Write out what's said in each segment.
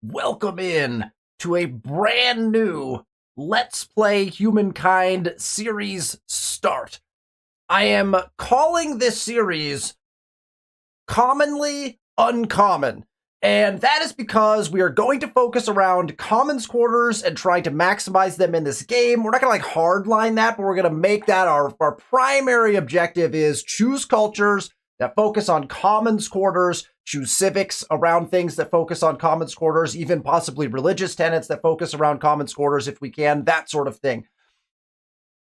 welcome in to a brand new Let's Play Humankind series start. I am calling this series Commonly Uncommon, and that is because we are going to focus around Commons Quarters and trying to maximize them in this game. We're not going to hardline that, but we're going to make that our primary objective is choose cultures that focus on Commons Quarters, choose civics around things that focus on Commons Quarters, even possibly religious tenets that focus around Commons Quarters if we can, that sort of thing.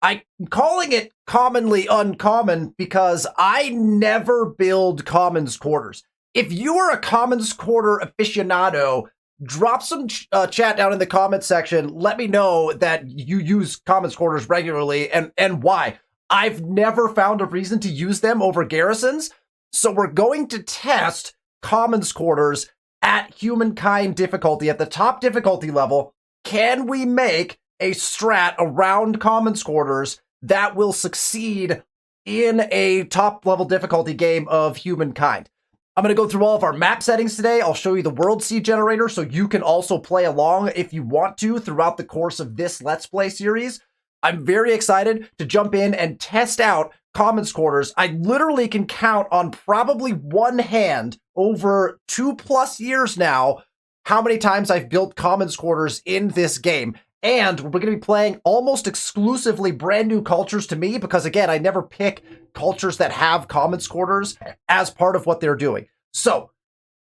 I'm calling it Commonly Uncommon because I never build Commons Quarters. If you are a Commons Quarter aficionado, drop some chat down in the comments section. Let me know that you use Commons Quarters regularly and why. I've never found a reason to use them over garrisons, so we're going to test Commons Quarters at Humankind difficulty. At the top difficulty level, can we make a strat around Commons Quarters that will succeed in a top level difficulty game of Humankind? I'm going to go through all of our map settings today. I'll show you the world seed generator so you can also play along if you want to throughout the course of this Let's Play series. I'm very excited to jump in and test out Commons Quarters. I literally can count on probably one hand over 2+ years now how many times I've built Commons Quarters in this game. And we're going to be playing almost exclusively brand new cultures to me because, again, I never pick cultures that have Commons Quarters as part of what they're doing. So,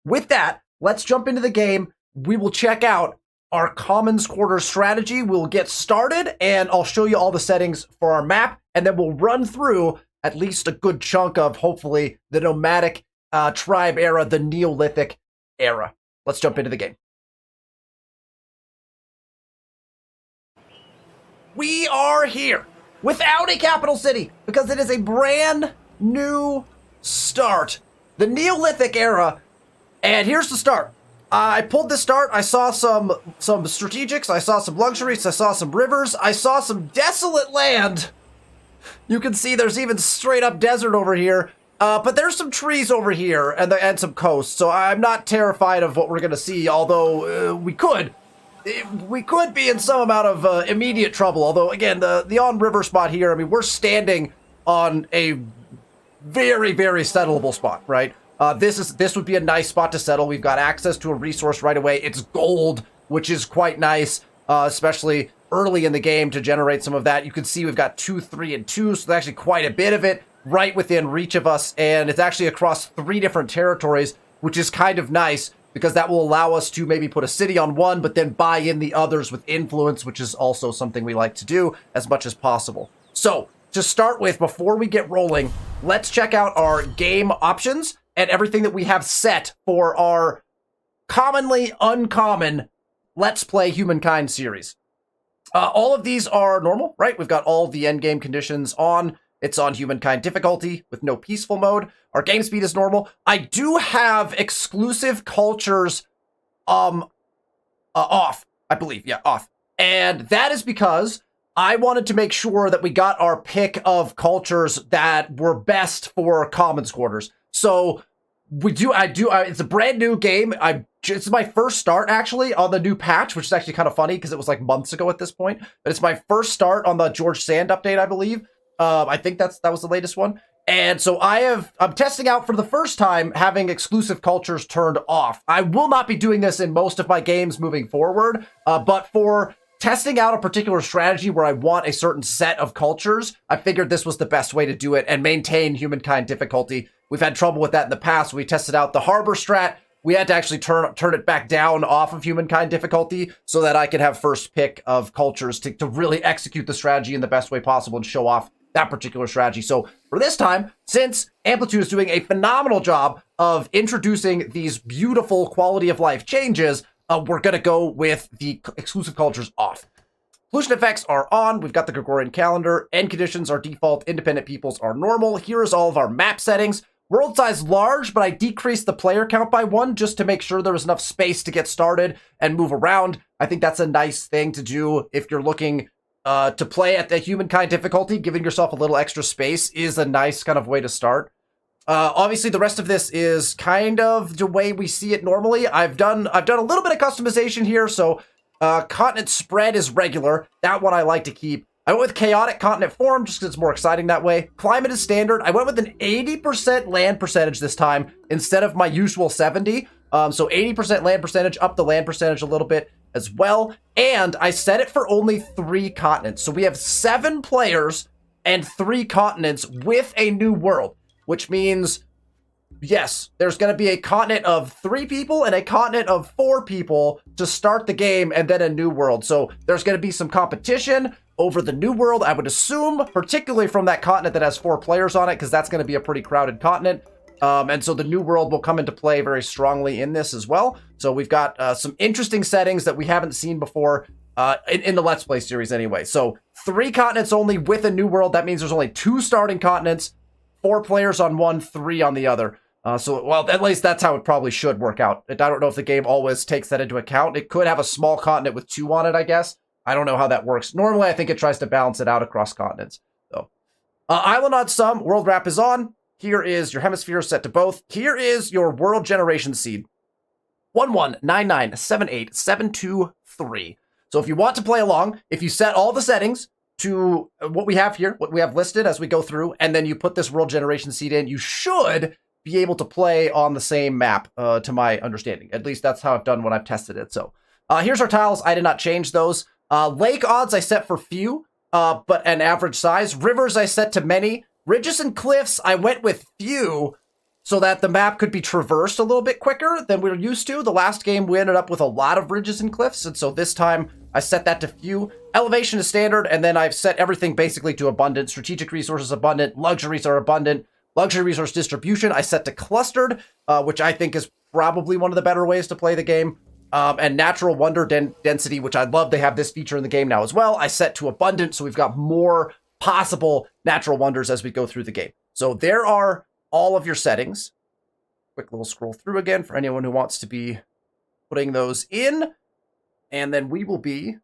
with that, let's jump into the game. We will check out our Commons Quarters strategy. We'll get started, and I'll show you all the settings for our map, and then we'll run through at least a good chunk of, hopefully, the nomadic tribe era, the Neolithic era. Let's jump into the game. We are here without a capital city because it is a brand new start. The Neolithic era, and here's the start. I pulled this start. I saw some strategics. I saw some luxuries. I saw some rivers. I saw some desolate land. You can see there's even straight up desert over here. But there's some trees over here and some coast. So I'm not terrified of what we're going to see, although we could be in some amount of immediate trouble. Although, again, the on-river spot here, I mean, we're standing on a very, very settleable spot, right? This would be a nice spot to settle. We've got access to a resource right away. It's gold, which is quite nice, especially early in the game to generate some of that. You can see we've got 2, 3, and 2, so there's actually quite a bit of it right within reach of us, and it's actually across 3 different territories, which is kind of nice because that will allow us to maybe put a city on one, but then buy in the others with influence, which is also something we like to do as much as possible. So, to start with, before we get rolling, let's check out our game options and everything that we have set for our Commonly Uncommon Let's Play Humankind series. All of these are normal, right? We've got all the endgame conditions on. It's on Humankind difficulty with no peaceful mode. Our game speed is normal. I do have exclusive cultures off, I believe. Yeah, off. And that is because I wanted to make sure that we got our pick of cultures that were best for Commons Quarters. So it's a brand new game. It's my first start, actually, on the new patch, which is actually kind of funny because it was like months ago at this point. But it's my first start on the George Sand update, I believe. I think that was the latest one. And so I'm testing out for the first time having exclusive cultures turned off. I will not be doing this in most of my games moving forward, but for testing out a particular strategy where I want a certain set of cultures, I figured this was the best way to do it and maintain Humankind difficulty. We've had trouble with that in the past. We tested out the Harbor Strat. We had to actually turn it back down off of Humankind difficulty so that I could have first pick of cultures to really execute the strategy in the best way possible and show off that particular strategy. So for this time, since Amplitude is doing a phenomenal job of introducing these beautiful quality of life changes, we're going to go with the exclusive cultures off. Pollution effects are on. We've got the Gregorian calendar. End conditions are default. Independent peoples are normal. Here is all of our map settings. World size large, but I decreased the player count by 1 just to make sure there was enough space to get started and move around. I think that's a nice thing to do if you're looking to play at the Humankind difficulty. Giving yourself a little extra space is a nice kind of way to start. Obviously, the rest of this is kind of the way we see it normally. I've done a little bit of customization here, so continent spread is regular. That one I like to keep. I went with chaotic continent form just because it's more exciting that way. Climate is standard. I went with an 80% land percentage this time instead of my usual 70. So 80% land percentage, up the land percentage a little bit as well. And I set it for only 3 continents. So we have 7 players and 3 continents with a new world, which means, yes, there's going to be a continent of 3 people and a continent of 4 people to start the game, and then a new world. So there's going to be some competition over the new world, I would assume, particularly from that continent that has 4 players on it, because that's going to be a pretty crowded continent. And so the new world will come into play very strongly in this as well. So we've got some interesting settings that we haven't seen before in the Let's Play series anyway. So 3 continents only with a new world. That means there's only 2 starting continents, 4 players on one, 3 on the other. So, well, at least that's how it probably should work out. I don't know if the game always takes that into account. It could have a small continent with 2 on it, I guess. I don't know how that works. Normally, I think it tries to balance it out across continents. So, Island on some, world wrap is on. Here is your hemisphere set to both. Here is your world generation seed. 119978723. So if you want to play along, if you set all the settings to what we have here, what we have listed as we go through, and then you put this world generation seed in, you should be able to play on the same map, to my understanding. At least that's how I've done when I've tested it. So here's our tiles. I did not change those. Lake odds I set for few, but an average size. Rivers I set to many. Ridges and cliffs I went with few so that the map could be traversed a little bit quicker than we were used to. The last game we ended up with a lot of ridges and cliffs, and so this time I set that to few. Elevation is standard, and then I've set everything basically to abundant. Strategic resources abundant. Luxuries are abundant. Luxury resource distribution I set to clustered, which I think is probably one of the better ways to play the game. And natural wonder density, which I love. They have this feature in the game now as well. I set to abundant, so we've got more possible natural wonders as we go through the game. So there are all of your settings. Quick little scroll through again for anyone who wants to be putting those in. And then we will be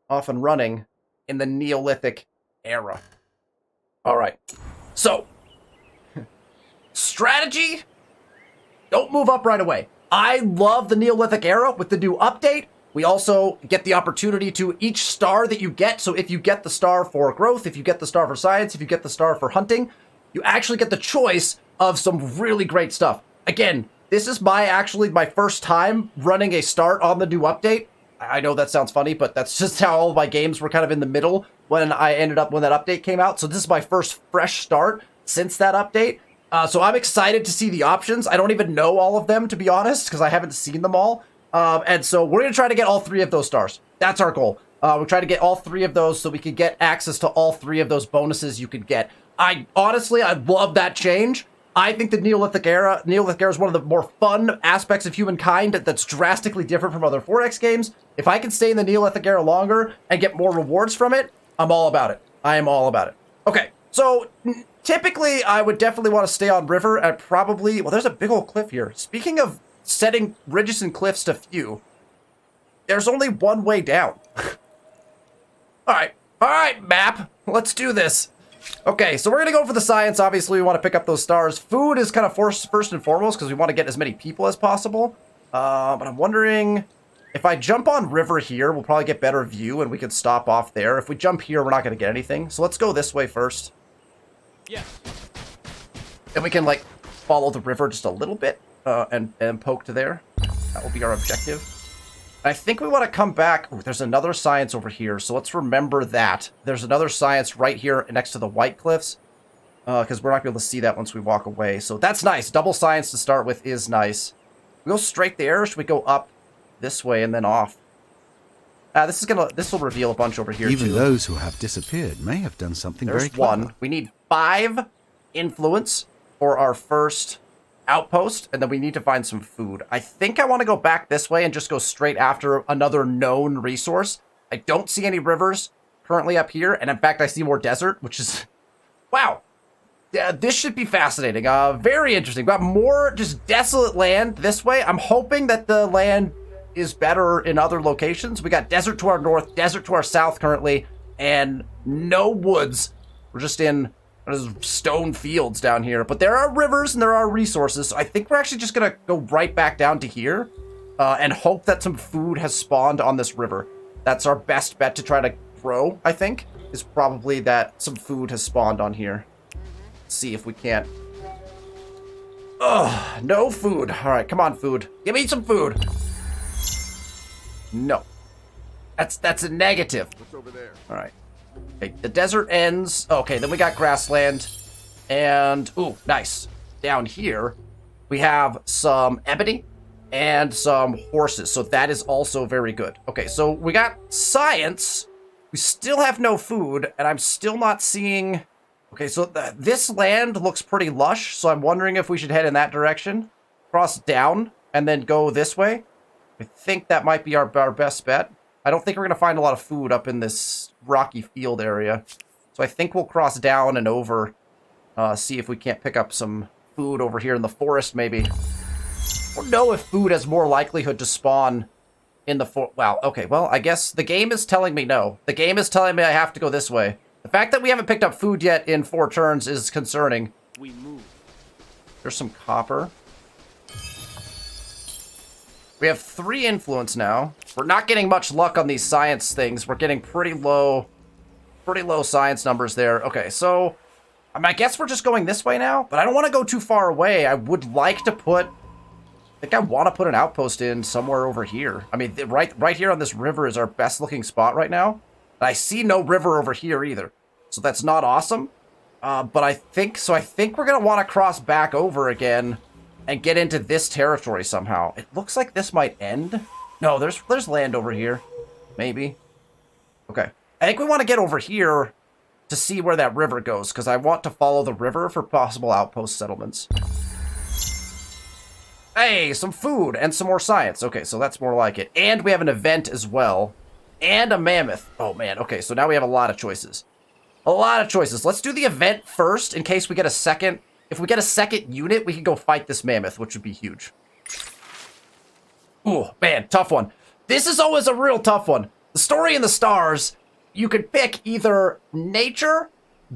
off and running in the Neolithic Era. All right. So, strategy, don't move up right away. I love the Neolithic Era with the new update. We also get the opportunity to each star that you get. So if you get the star for growth, if you get the star for science, if you get the star for hunting, you actually get the choice of some really great stuff. Again, this is my first time running a start on the new update. I know that sounds funny, but that's just how all of my games were kind of in the middle when that update came out. So this is my first fresh start since that update. So I'm excited to see the options. I don't even know all of them, to be honest, because I haven't seen them all. And so we're going to try to get all 3 of those stars. That's our goal. We're trying to get all 3 of those so we can get access to all 3 of those bonuses you could get. I love that change. I think the Neolithic Era is one of the more fun aspects of Humankind that's drastically different from other 4X games. If I can stay in the Neolithic Era longer and get more rewards from it, I'm all about it. I am all about it. Okay, so typically I would definitely want to stay on river and probably, well, there's a big old cliff here. Speaking of setting ridges and cliffs to few, there's only one way down. All right, map, let's do this. Okay, so we're gonna go for the science. Obviously, we want to pick up those stars. Food is kind of first and foremost because we want to get as many people as possible. But I'm wondering if I jump on river here, we'll probably get better view and we can stop off there. If we jump here, we're not gonna get anything. So let's go this way first. Yeah. And we can like follow the river just a little bit. And poke to there. That will be our objective. I think we want to come back. Ooh, there's another science over here, so let's remember that. There's another science right here next to the White Cliffs, because we're not going to be able to see that once we walk away. So that's nice. Double science to start with is nice. We go straight there, or should we go up this way and then off? This will reveal a bunch over here, Even too. those who have disappeared may have done something There's very clever. one. We need 5 influence for our first outpost, and then we need to find some food. I think I want to go back this way and just go straight after another known resource. I don't see any rivers currently up here, and in fact I see more desert, which is wow. Yeah, this should be fascinating. Very interesting. We've got more just desolate land this way. I'm hoping that the land is better in other locations. We got desert to our north, desert to our south currently, and no woods. We're just in There's stone fields down here, but there are rivers and there are resources. So I think we're actually just gonna go right back down to here and hope that some food has spawned on this river. That's our best bet to try to grow, I think, is probably that some food has spawned on here. Let's see if we can't. Ugh, no food. All right, come on, food. Give me some food. No. That's a negative. What's over there? All right. Okay, the desert ends. Okay, then we got grassland. And, ooh, nice. Down here, we have some ebony and some horses. So that is also very good. Okay, so we got science. We still have no food, and I'm still not seeing... Okay, so this land looks pretty lush, so I'm wondering if we should head in that direction. Cross down, and then go this way. I think that might be our best bet. I don't think we're going to find a lot of food up in this rocky field area. So I think we'll cross down and over, see if we can't pick up some food over here in the forest, maybe. Or know if food has more likelihood to spawn in the forest. Wow, okay, well, I guess the game is telling me no. The game is telling me I have to go this way. The fact that we haven't picked up food yet in 4 turns is concerning. We move. There's some copper. We have 3 influence now. We're not getting much luck on these science things. We're getting pretty low science numbers there. Okay, so I guess we're just going this way now, but I don't want to go too far away. I would like to put, I think I want to put an outpost in somewhere over here. I mean, right here on this river is our best looking spot right now. I see no river over here either, so that's not awesome. But I think we're gonna want to cross back over again and get into this territory somehow. It looks like this might end. No, there's land over here, maybe. Okay, I think we want to get over here to see where that river goes, because I want to follow the river for possible outpost settlements. Hey, some food and some more science. Okay, so that's more like it. And we have an event as well. And a mammoth. Oh, man. Okay, so now we have a lot of choices. A lot of choices. Let's do the event first in case we get a second. If we get a second unit, we can go fight this mammoth, which would be huge. Ooh, man, tough one. This is always a real tough one. The story in the stars, you could pick either nature,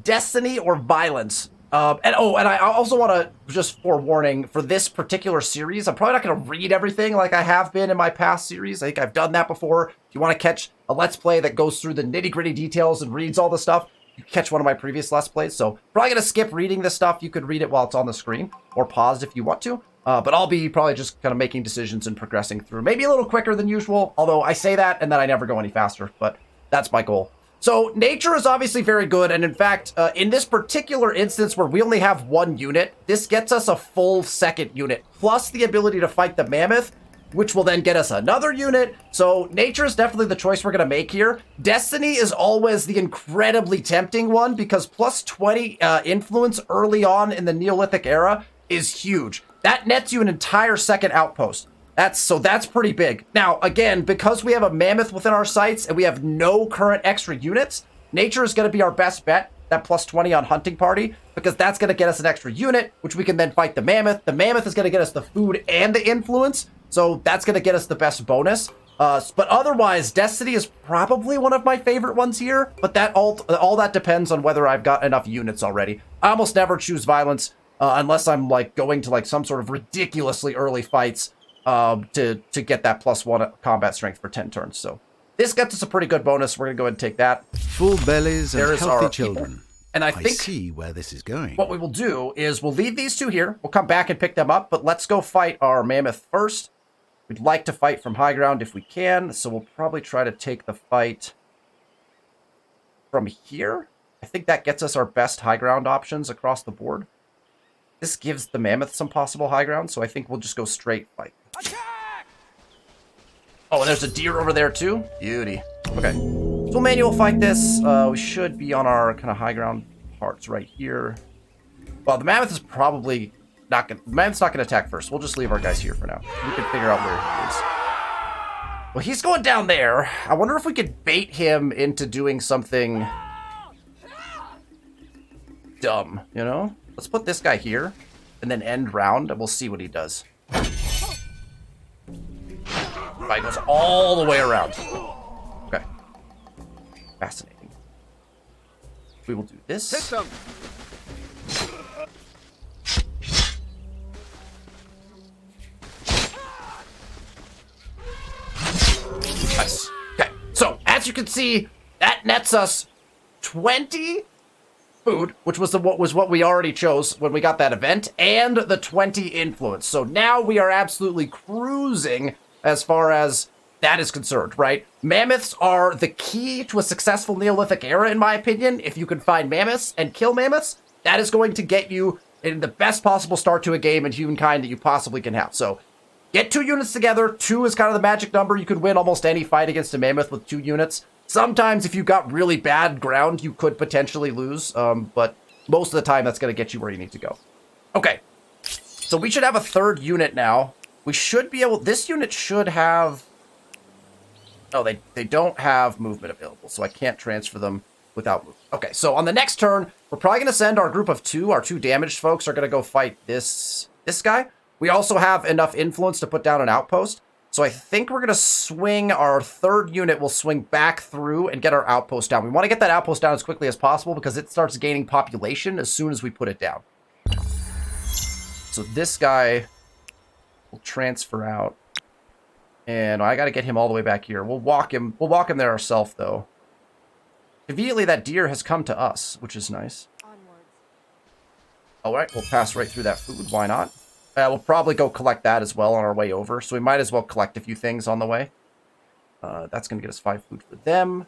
destiny, or violence. And I also want to, just forewarning, for this particular series, I'm probably not going to read everything like I have been in my past series. I think I've done that before. If you want to catch a Let's Play that goes through the nitty-gritty details and reads all the stuff, you can catch one of my previous Let's Plays. So, probably going to skip reading this stuff. You could read it while it's on the screen, or pause if you want to. But I'll be probably just kind of making decisions and progressing through. Maybe a little quicker than usual, although I say that and then I never go any faster, but that's my goal. So nature is obviously very good, and in fact, in this particular instance where we only have 1 unit, this gets us a full second unit, plus the ability to fight the mammoth, which will then get us another unit. So nature is definitely the choice we're going to make here. Destiny is always the incredibly tempting one, because plus 20 influence early on in the Neolithic era is huge. That nets you an entire second outpost. That's pretty big. Now, again, because we have a mammoth within our sights and we have no current extra units, nature is going to be our best bet, that plus 20 on hunting party, because that's going to get us an extra unit, which we can then fight the mammoth. The mammoth is going to get us the food and the influence, so that's going to get us the best bonus. But otherwise, destiny is probably one of my favorite ones here, but that all that depends on whether I've got enough units already. I almost never choose violence unless I'm like going to like some sort of ridiculously early fights to get that +1 combat strength for 10 turns. So this gets us a pretty good bonus. We're gonna go ahead and take that. Full bellies and healthy children. people. And I think see where this is going. What we will do is we'll leave these 2 here. We'll come back and pick them up, but let's go fight our mammoth first. We'd like to fight from high ground if we can, so we'll probably try to take the fight from here. I think that gets us our best high ground options across the board. This gives the mammoth some possible high ground, so I think we'll just go straight fight. Attack! Oh, and there's a deer over there too? Beauty. Okay. So we'll manual fight this. We should be on our kind of high ground parts right here. Well, the mammoth is probably not going to... The mammoth's not going to attack first. We'll just leave our guys here for now. We can figure out where he is. Well, he's going down there. I wonder if we could bait him into doing something dumb, you know? Let's put this guy here, and then end round, and we'll see what he does. Right, goes all the way around. Okay. Fascinating. We will do this. Hit them. you can see, that nets us 20 food, which was what we already chose when we got that event, and the 20 influence. So now we are absolutely cruising as far as that is concerned, right? Mammoths are the key to a successful Neolithic era, in my opinion. If you can find mammoths and kill mammoths, that is going to get you in the best possible start to a game in Humankind that you possibly can have. So get 2 units together. 2 is kind of the magic number. You could win almost any fight against a mammoth with 2 units. Sometimes if you got really bad ground, you could potentially lose, but most of the time that's going to get you where you need to go. Okay, so we should have a 3rd unit now. We should be able... This unit should have... Oh, they don't have movement available, so I can't transfer them without movement. Okay, so on the next turn, we're probably going to send our group of 2. Our 2 damaged folks are going to go fight this guy. We also have enough influence to put down an outpost. So I think we're going to swing our 3rd unit. We'll swing back through and get our outpost down. We want to get that outpost down as quickly as possible because it starts gaining population as soon as we put it down. So this guy will transfer out. And I got to get him all the way back here. We'll walk him there ourselves, though. Conveniently, that deer has come to us, which is nice. All right, we'll pass right through that food. Why not? We'll probably go collect that as well on our way over. So we might as well collect a few things on the way. That's going to get us 5 food for them.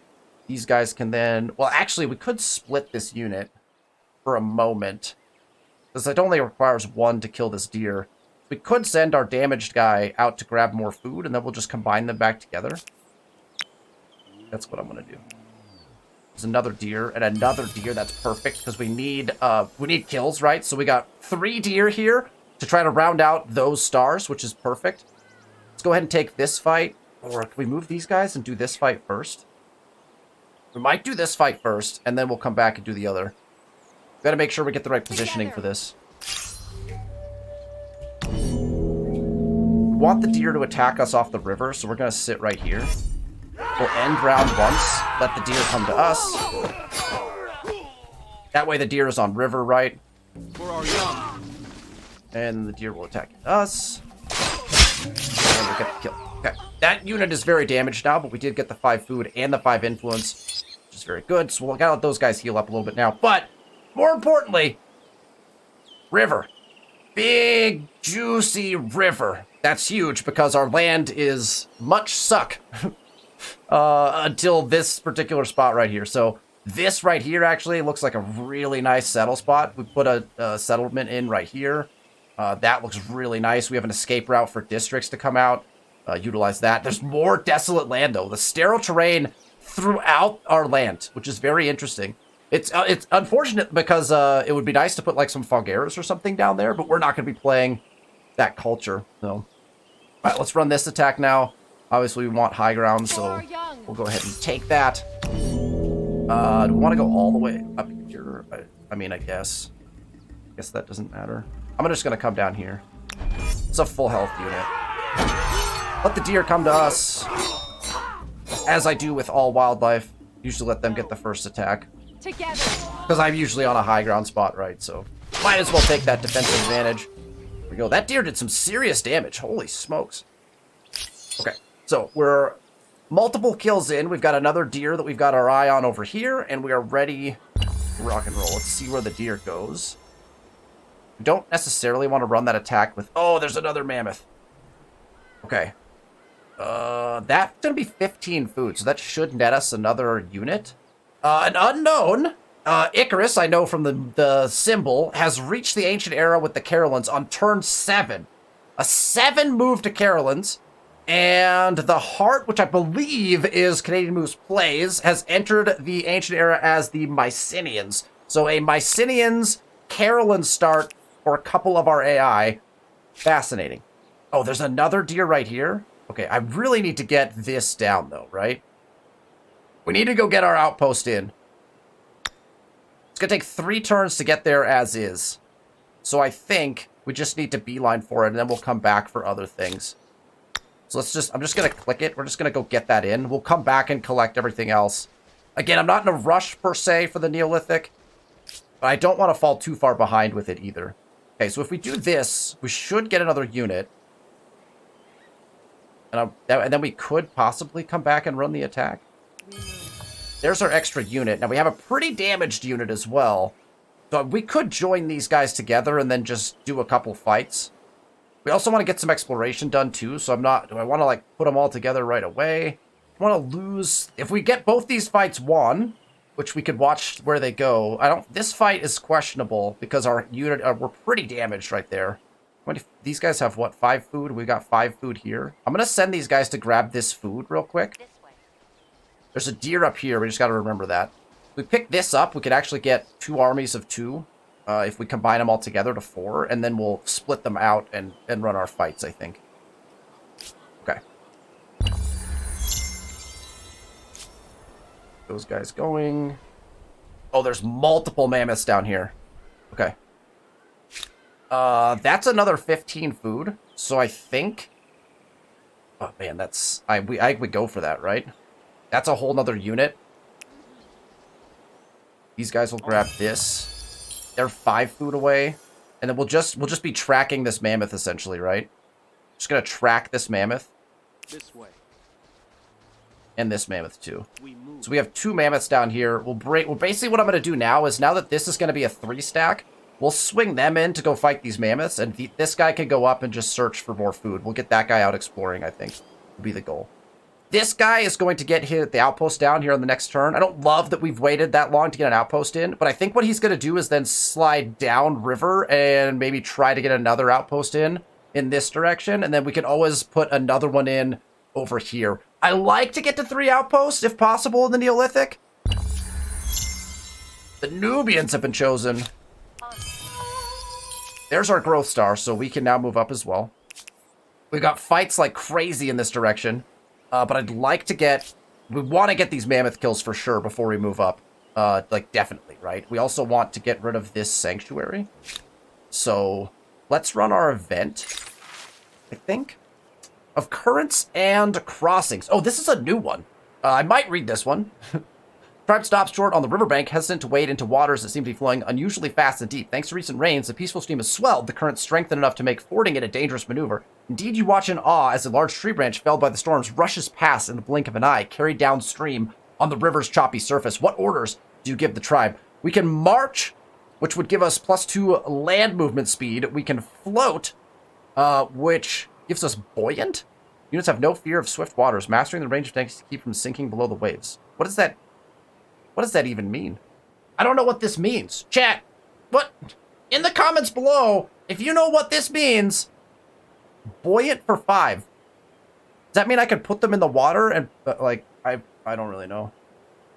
These guys can then... Well, actually, we could split this unit for a moment. Because it only requires 1 to kill this deer. We could send our damaged guy out to grab more food, and then we'll just combine them back together. That's what I'm going to do. There's another deer and another deer. That's perfect, because we need kills, right? So we got 3 deer here to try to round out those stars, which is perfect. Let's go ahead and take this fight. Or can we move these guys and do this fight first? We might do this fight first, and then we'll come back and do the other. We've got to make sure we get the right positioning for this. We want the deer to attack us off the river, so we're going to sit right here. We'll end round once, let the deer come to us. That way the deer is on river, right? And the deer will attack us. And we'll get the kill. Okay, that unit is very damaged now, but we did get the 5 food and the 5 influence, which is very good. So we'll gotta let those guys heal up a little bit now. But, more importantly, river. Big, juicy river. That's huge because our land is much suck until this particular spot right here. So this right here actually looks like a really nice settle spot. We put a settlement in right here. That looks really nice. We have an escape route for districts to come out. Utilize that. There's more desolate land though. The sterile terrain throughout our land, which is very interesting. It's unfortunate because it would be nice to put like some fogeras or something down there, but we're not going to be playing that culture. So, all right, let's run this attack now. Obviously, we want high ground, so we'll go ahead and take that. Do we want to go all the way up here? I mean, I guess that doesn't matter. I'm just going to come down here. It's a full health unit. Let the deer come to us. As I do with all wildlife. Usually let them get the first attack. Because I'm usually on a high ground spot, right? So might as well take that defensive advantage. There we go. That deer did some serious damage. Holy smokes. Okay, so we're multiple kills in. We've got another deer that we've got our eye on over here, and we are ready to rock and roll. Let's see where the deer goes. We don't necessarily want to run that attack with... Oh, there's another mammoth. Okay. That's going to be 15 food, so that should net us another unit. An unknown, Icarus, I know from the symbol, has reached the ancient era with the Carolines on turn 7. A 7 move to Carolines, and the Heart, which I believe is Canadian Moose Plays, has entered the ancient era as the Mycenians. So a Mycenians Caroline start for a couple of our AI. Fascinating. Oh, there's another deer right here. Okay, I really need to get this down, though, right? We need to go get our outpost in. It's going to take 3 turns to get there as is. So I think we just need to beeline for it, and then we'll come back for other things. So I'm just going to click it. We're just going to go get that in. We'll come back and collect everything else. Again, I'm not in a rush, per se, for the Neolithic. But I don't want to fall too far behind with it, either. Okay, so if we do this, we should get another unit. And then we could possibly come back and run the attack. There's our extra unit. Now, we have a pretty damaged unit as well. So we could join these guys together and then just do a couple fights. We also want to get some exploration done, too. So do I want to, like, put them all together right away? I want to lose... If we get both these fights won, which we could watch where they go. This fight is questionable because our unit... we're pretty damaged right there. These guys have, what, 5 food? We got 5 food here. I'm going to send these guys to grab this food real quick. There's a deer up here. We just got to remember that. If we pick this up, we could actually get 2 armies of 2. If we combine them all together to 4. And then we'll split them out and run our fights, I think. Okay. Those guys going. Oh, there's multiple mammoths down here. Okay. That's another 15 food. So I think... Oh, man, that's... I would go for that, right? That's a whole nother unit. These guys will grab this. They're 5 food away. And then we'll just be tracking this mammoth, essentially, right? Just gonna track this mammoth. This way. And this mammoth, too. So we have 2 mammoths down here. Well, basically what I'm gonna do now is, now that this is gonna be a 3-stack... We'll swing them in to go fight these mammoths, and this guy can go up and just search for more food. We'll get that guy out exploring, I think, will be the goal. This guy is going to get the outpost down here on the next turn. I don't love that we've waited that long to get an outpost in, but I think what he's going to do is then slide down river and maybe try to get another outpost in this direction, and then we can always put another one in over here. I like to get to 3 outposts, if possible, in the Neolithic. The Nubians have been chosen. There's our growth star, so we can now move up as well. We've got fights like crazy in this direction. But I'd like to get... We want to get these mammoth kills for sure before we move up. Like, definitely, right? We also want to get rid of this sanctuary. So, let's run our event, I think. Of currents and crossings. Oh, this is a new one. I might read this one. Tribe stops short on the riverbank, hesitant to wade into waters that seem to be flowing unusually fast and deep. Thanks to recent rains, the peaceful stream has swelled, the current strengthened enough to make fording it a dangerous maneuver. Indeed, you watch in awe as a large tree branch felled by the storms rushes past in the blink of an eye, carried downstream on the river's choppy surface. What orders do you give the tribe? We can march, which would give us +2 land movement speed. We can float, which gives us buoyant. Units have no fear of swift waters, mastering the range of tanks to keep from sinking below the waves. What does that even mean? I don't know what this means. Chat, what? In the comments below, if you know what this means, buoyant for 5. Does that mean I could put them in the water and, like, I don't really know.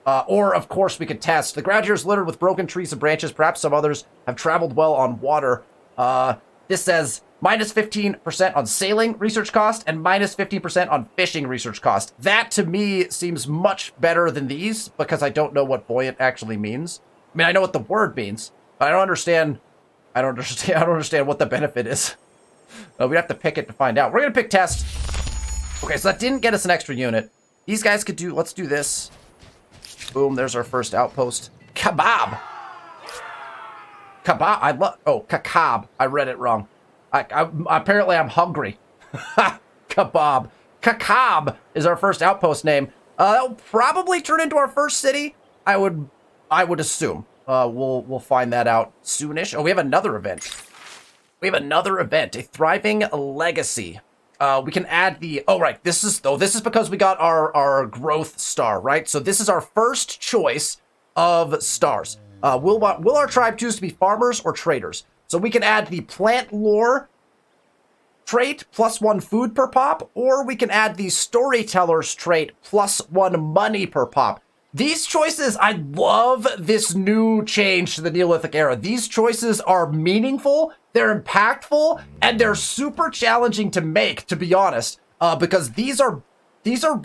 Or, of course, we could test. The ground here is littered with broken trees and branches. Perhaps some others have traveled well on water. This says -15% on sailing research cost and -15% on fishing research cost. That, to me, seems much better than these because I don't know what buoyant actually means. I mean, I know what the word means, but I don't understand what the benefit is. We have to pick it to find out. We're going to pick test. Okay, so that didn't get us an extra unit. These guys could do... Let's do this. Boom, there's our first outpost. Kebab! Kebab, I love... Oh, kakab. I read it wrong. Apparently I'm hungry. Kebab. Kakab is our first outpost name. That'll probably turn into our first city. I would assume. We'll find that out soonish. Oh, we have another event. A thriving legacy. We can add the... Oh, right. This is because we got our growth star, right? So this is our first choice of stars. Will our tribe choose to be farmers or traders? So we can add the plant lore trait, +1 food per pop, or we can add the storyteller's trait, +1 money per pop. These choices, I love this new change to the Neolithic era. These choices are meaningful, they're impactful, and they're super challenging to make, to be honest, because these are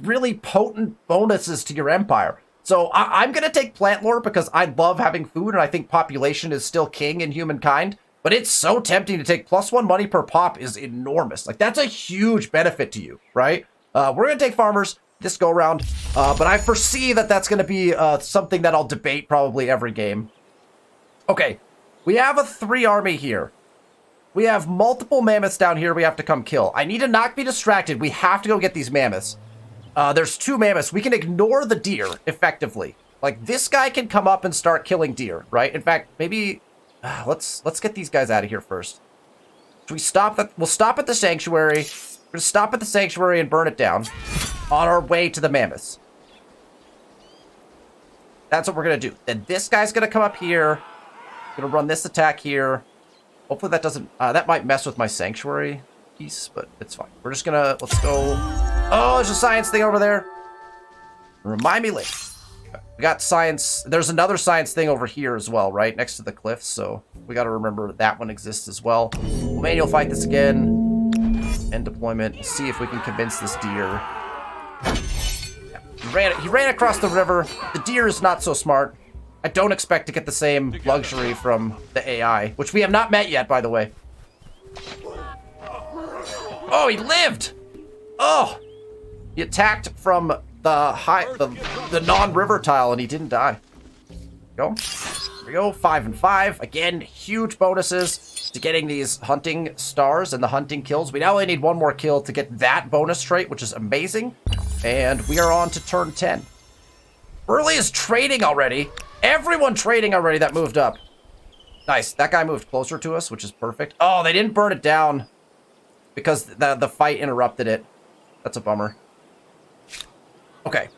really potent bonuses to your empire. So I'm going to take plant lore because I love having food, and I think population is still king in Humankind. But it's so tempting to take +1 money per pop is enormous. Like, that's a huge benefit to you, right? We're going to take farmers this go-around. But I foresee that that's going to be something that I'll debate probably every game. Okay, we have a 3 army here. We have multiple mammoths down here we have to come kill. I need to not be distracted. We have to go get these mammoths. There's 2 mammoths. We can ignore the deer, effectively. Like, this guy can come up and start killing deer, right? In fact, maybe... let's get these guys out of here first. Should we stop that? We'll stop at the sanctuary. We're gonna stop at the sanctuary and burn it down on our way to the mammoths. That's what we're gonna do. Then this guy's gonna come up here. Gonna run this attack here. Hopefully that doesn't... that might mess with my sanctuary piece, but it's fine. We're just gonna... Let's go... Oh, there's a science thing over there. Remind me later. We got science... There's another science thing over here as well, right? Next to the cliffs, so we gotta remember that one exists as well. We'll manual fight this again. End deployment. We'll see if we can convince this deer. Yeah. He ran across the river. The deer is not so smart. I don't expect to get the same luxury from the AI, which we have not met yet, by the way. Oh, he lived! Oh! He attacked from the non-river tile, and he didn't die. Go. Here we go. 5 and 5. Again, huge bonuses to getting these hunting stars and the hunting kills. We now only need one more kill to get that bonus trait, which is amazing. And we are on to turn 10. Burley is trading already. Everyone trading already that moved up. Nice. That guy moved closer to us, which is perfect. Oh, they didn't burn it down because the fight interrupted it. That's a bummer. Okay.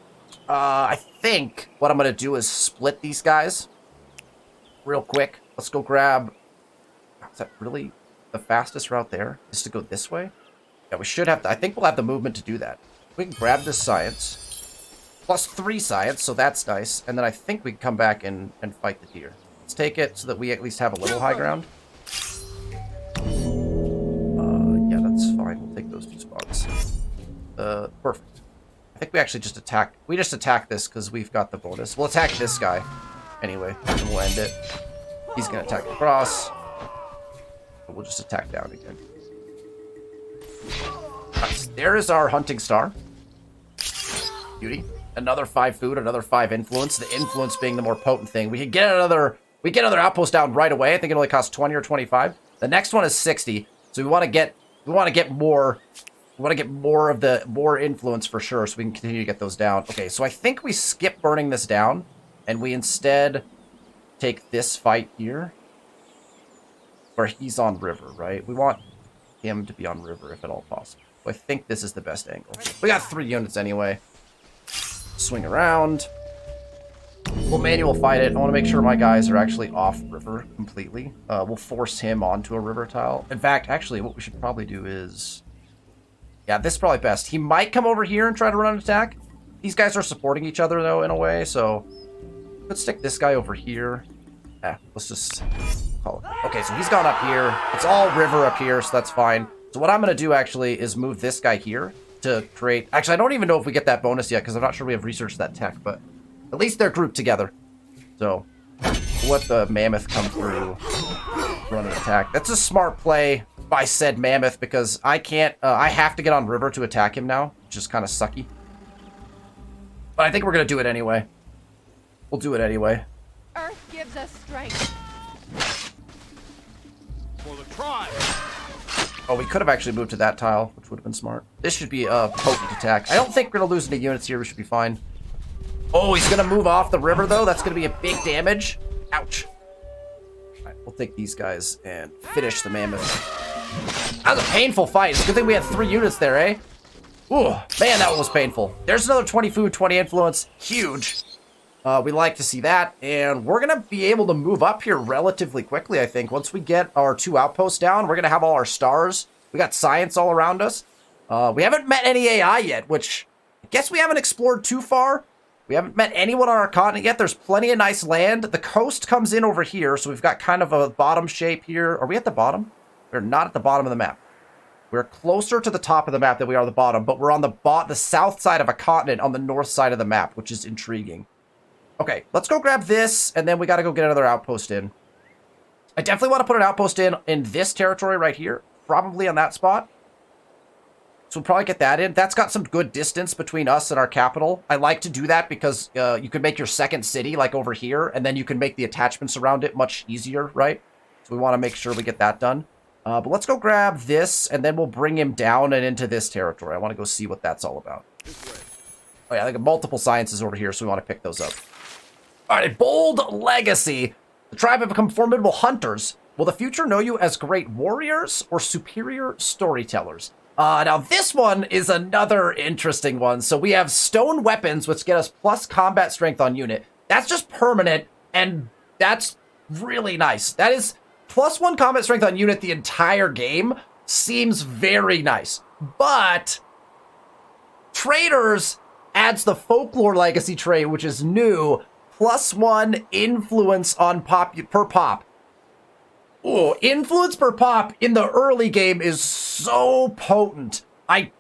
I think what I'm going to do is split these guys real quick. Let's go grab... Is that really the fastest route there? Is to go this way? Yeah, we should have to... I think we'll have the movement to do that. We can grab this science. Plus 3 science, so that's nice. And then I think we can come back and fight the deer. Let's take it so that we at least have a little high ground. Yeah, that's fine. We'll take those 2 spots. Perfect. I think we actually just attack. We just attack this because we've got the bonus. We'll attack this guy anyway, and we'll end it. He's going to attack across. We'll just attack down again. Nice. There is our hunting star. Beauty. Another 5 food, another 5 influence. The influence being the more potent thing. We can get another outpost down right away. I think it only costs 20 or 25. The next one is 60. So we want to get more. We want to get more influence for sure, so we can continue to get those down. Okay, so I think we skip burning this down, and we instead take this fight here, where he's on river, right? We want him to be on river if at all possible. So I think this is the best angle. We got 3 units anyway. Swing around. We'll manual fight it. I want to make sure my guys are actually off river completely. We'll force him onto a river tile. In fact, actually, what we should probably do is... Yeah, this is probably best. He might come over here and try to run an attack. These guys are supporting each other, though, in a way, so... Let's stick this guy over here. Let's just call it. Okay, so he's gone up here. It's all river up here, so that's fine. So what I'm going to do, actually, is move this guy here to create... Actually, I don't even know if we get that bonus yet, because I'm not sure we have researched that tech, but at least they're grouped together. So, we'll let the mammoth come through, run an attack. That's a smart play by said mammoth, because I can't... I have to get on river to attack him now, which is kind of sucky. But I think we're going to do it anyway. We'll do it anyway. Earth gives us strength. For the tribe. Oh, we could have actually moved to that tile, which would have been smart. This should be a potent attack. I don't think we're going to lose any units here. We should be fine. Oh, he's going to move off the river, though. That's going to be a big damage. Ouch. All right, we'll take these guys and finish the mammoth. That was a painful fight. It's a good thing we had 3 units there, eh? Ooh, man, that one was painful. There's another 20 food, 20 influence. Huge. We like to see that. And we're going to be able to move up here relatively quickly, I think. Once we get our 2 outposts down, we're going to have all our stars. We got science all around us. We haven't met any AI yet, which I guess we haven't explored too far. We haven't met anyone on our continent yet. There's plenty of nice land. The coast comes in over here, so we've got kind of a bottom shape here. Are we at the bottom? We're not at the bottom of the map. We're closer to the top of the map than we are the bottom, but we're on the south side of a continent on the north side of the map, which is intriguing. Okay, let's go grab this, and then we got to go get another outpost in. I definitely want to put an outpost in this territory right here, probably on that spot. So we'll probably get that in. That's got some good distance between us and our capital. I like to do that because you can make your second city, like over here, and then you can make the attachments around it much easier, right? So we want to make sure we get that done. But let's go grab this, and then we'll bring him down and into this territory. I want to go see what that's all about. Oh yeah, I think multiple sciences over here, so we want to pick those up. All right, bold legacy. The tribe have become formidable hunters. Will the future know you as great warriors or superior storytellers? Now this one is another interesting one. So we have stone weapons, which get us plus combat strength on unit. That's just permanent, and that's really nice. That is +1 combat strength on unit the entire game. Seems very nice. But traders adds the folklore legacy trait, which is new, +1 influence on per pop. Oh, influence per pop in the early game is so potent. I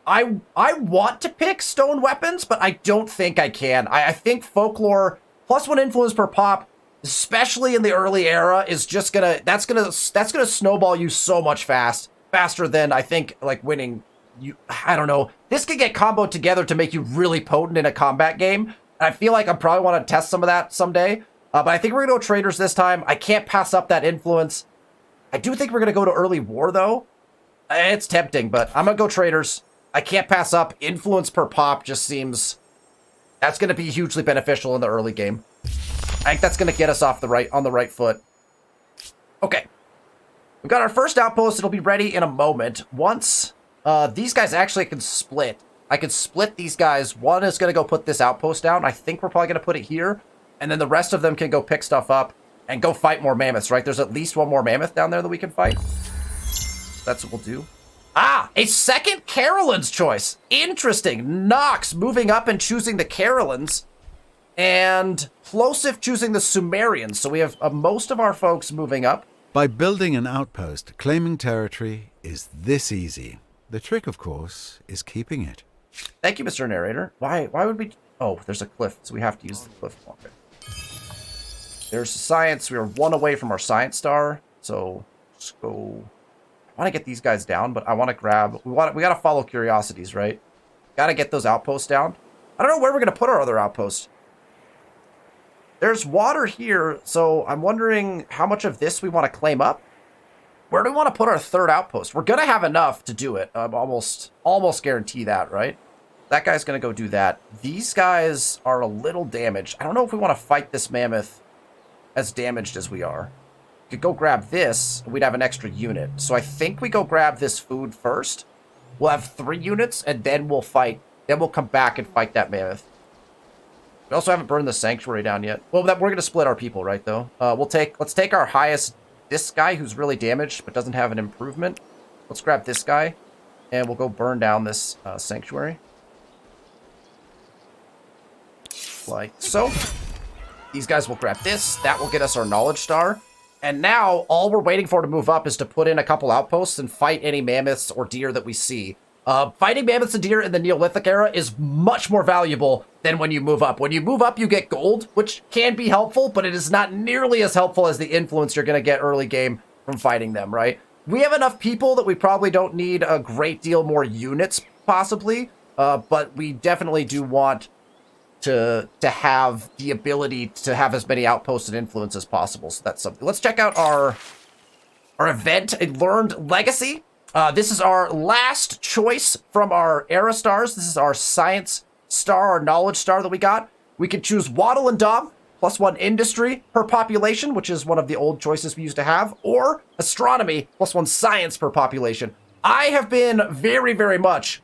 want to pick stone weapons, but I don't think I can. I think folklore +1 influence per pop, especially in the early era, is just that's gonna snowball you so much faster than I think like winning. I don't know. This could get comboed together to make you really potent in a combat game. And I feel like I probably want to test some of that someday. But I think we're gonna go traders this time. I can't pass up that influence. I do think we're going to go to early war, though. It's tempting, but I'm going to go traders. I can't pass up. Influence per pop just seems... That's going to be hugely beneficial in the early game. I think that's going to get us on the right foot. Okay. We've got our first outpost. It'll be ready in a moment. Once these guys actually can split. I can split these guys. One is going to go put this outpost down. I think we're probably going to put it here. And then the rest of them can go pick stuff up and go fight more mammoths, right? There's at least one more mammoth down there that we can fight. That's what we'll do. Ah, a second Carolyn's choice. Interesting. Nox moving up and choosing the Carolyns. And Plosif choosing the Sumerians. So we have most of our folks moving up. By building an outpost, claiming territory is this easy. The trick, of course, is keeping it. Thank you, Mr. Narrator. Why would we... Oh, there's a cliff, so we have to use the cliff. Okay. There's science. We are one away from our science star. So let's go. I want to get these guys down, but I want to grab. We got to follow curiosities, right? Got to get those outposts down. I don't know where we're going to put our other outposts. There's water here, so I'm wondering how much of this we want to claim up. Where do we want to put our third outpost? We're going to have enough to do it. I'm almost guarantee that, right? That guy's going to go do that. These guys are a little damaged. I don't know if we want to fight this mammoth as damaged as we are. We could go grab this, we'd have an extra unit. So I think we go grab this food first. We'll have 3 units, and then we'll fight. Then we'll come back and fight that mammoth. We also haven't burned the sanctuary down yet. Well, we're going to split our people, right, though? Let's take our highest, this guy who's really damaged but doesn't have an improvement. Let's grab this guy, and we'll go burn down this sanctuary. Like so. These guys will grab this. That will get us our knowledge star. And now, all we're waiting for to move up is to put in a couple outposts and fight any mammoths or deer that we see. Fighting mammoths and deer in the Neolithic era is much more valuable than when you move up. When you move up, you get gold, which can be helpful, but it is not nearly as helpful as the influence you're going to get early game from fighting them, right? We have enough people that we probably don't need a great deal more units, possibly, but we definitely do want to have the ability to have as many outposts and influence as possible. So that's something. Let's check out our event, a learned legacy. This is our last choice from our era stars. This is our science star, our knowledge star that we got. We can choose Waddle and Dom, +1 industry per population, which is one of the old choices we used to have, or astronomy, +1 science per population. I have been very, very much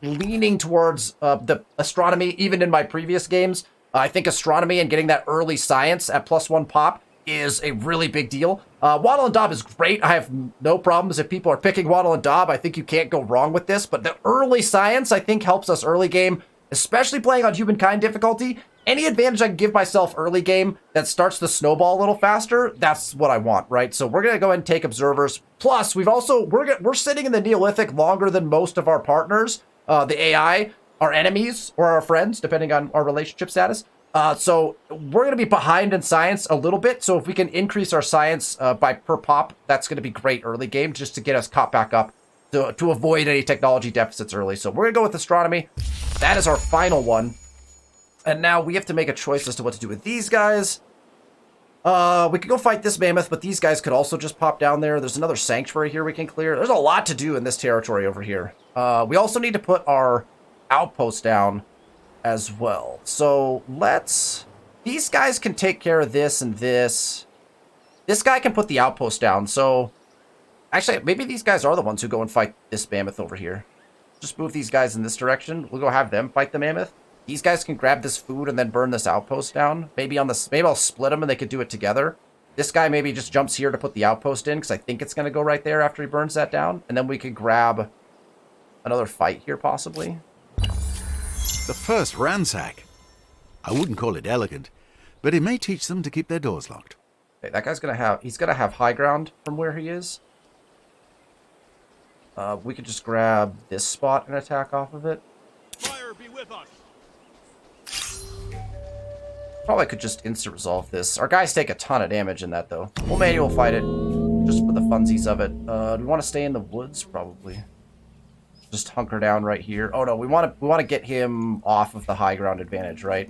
leaning towards the astronomy, even in my previous games. I think astronomy and getting that early science at +1 pop is a really big deal. Waddle and Daub is great. I have no problems if people are picking Waddle and Daub. I think you can't go wrong with this. But the early science, I think, helps us early game, especially playing on Humankind difficulty. Any advantage I can give myself early game that starts the snowball a little faster, that's what I want, right? So we're going to go ahead and take observers. Plus, we're sitting in the Neolithic longer than most of our partners, the AI, our enemies, or our friends, depending on our relationship status. So we're going to be behind in science a little bit. So if we can increase our science by per pop, that's going to be great early game just to get us caught back up to avoid any technology deficits early. So we're going to go with astronomy. That is our final one. And now we have to make a choice as to what to do with these guys. We could go fight this mammoth, but these guys could also just pop down there. There's another sanctuary here we can clear. There's a lot to do in this territory over here. We also need to put our outpost down as well. So let's these guys can take care of this and this. This guy can put the outpost down, so... Actually, maybe these guys are the ones who go and fight this mammoth over here. Just move these guys in this direction. We'll go have them fight the mammoth. These guys can grab this food and then burn this outpost down. Maybe I'll split them and they could do it together. This guy maybe just jumps here to put the outpost in, because I think it's going to go right there after he burns that down. And then we could grab another fight here, possibly. The first ransack. I wouldn't call it elegant, but it may teach them to keep their doors locked. Okay, that guy's he's gonna have high ground from where he is. We could just grab this spot and attack off of it. Fire be with us. Probably could just instant resolve this. Our guys take a ton of damage in that though. We'll manual fight it, just for the funsies of it. Do we want to stay in the woods? Probably. Just hunker down right here. Oh no, we want to get him off of the high ground advantage, right?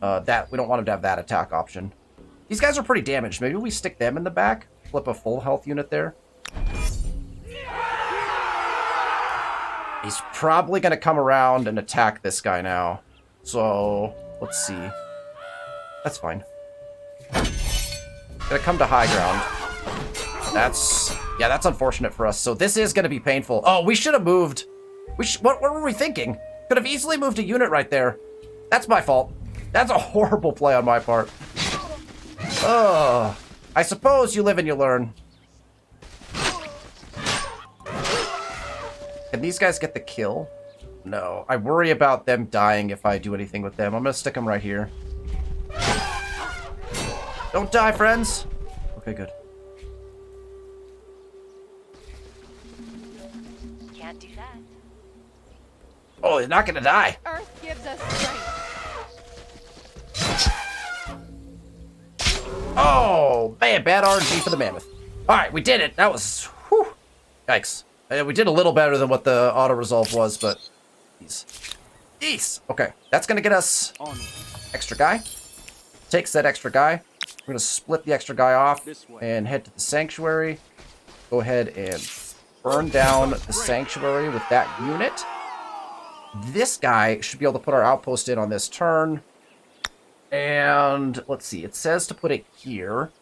That we don't want him to have that attack option. These guys are pretty damaged. Maybe we stick them in the back. Flip a full health unit there. He's probably going to come around and attack this guy now. So, let's see. That's fine. Gonna come to high ground. Yeah, that's unfortunate for us. So this is going to be painful. Oh, we should have moved. What were we thinking? Could have easily moved a unit right there. That's my fault. That's a horrible play on my part. Oh, I suppose you live and you learn. Can these guys get the kill? No. I worry about them dying if I do anything with them. I'm going to stick them right here. Don't die, friends. Okay, good. Can't do that. Oh, they're not going to die. Earth gives us strength. Oh, man, bad RNG for the mammoth. All right, we did it. That was, whew, yikes. We did a little better than what the auto-resolve was, but... Jeez. Okay, that's going to get us extra guy. Takes that extra guy. We're going to split the extra guy off and head to the sanctuary. Go ahead and burn down the sanctuary with that unit. This guy should be able to put our outpost in on this turn. And let's see, it says to put it here.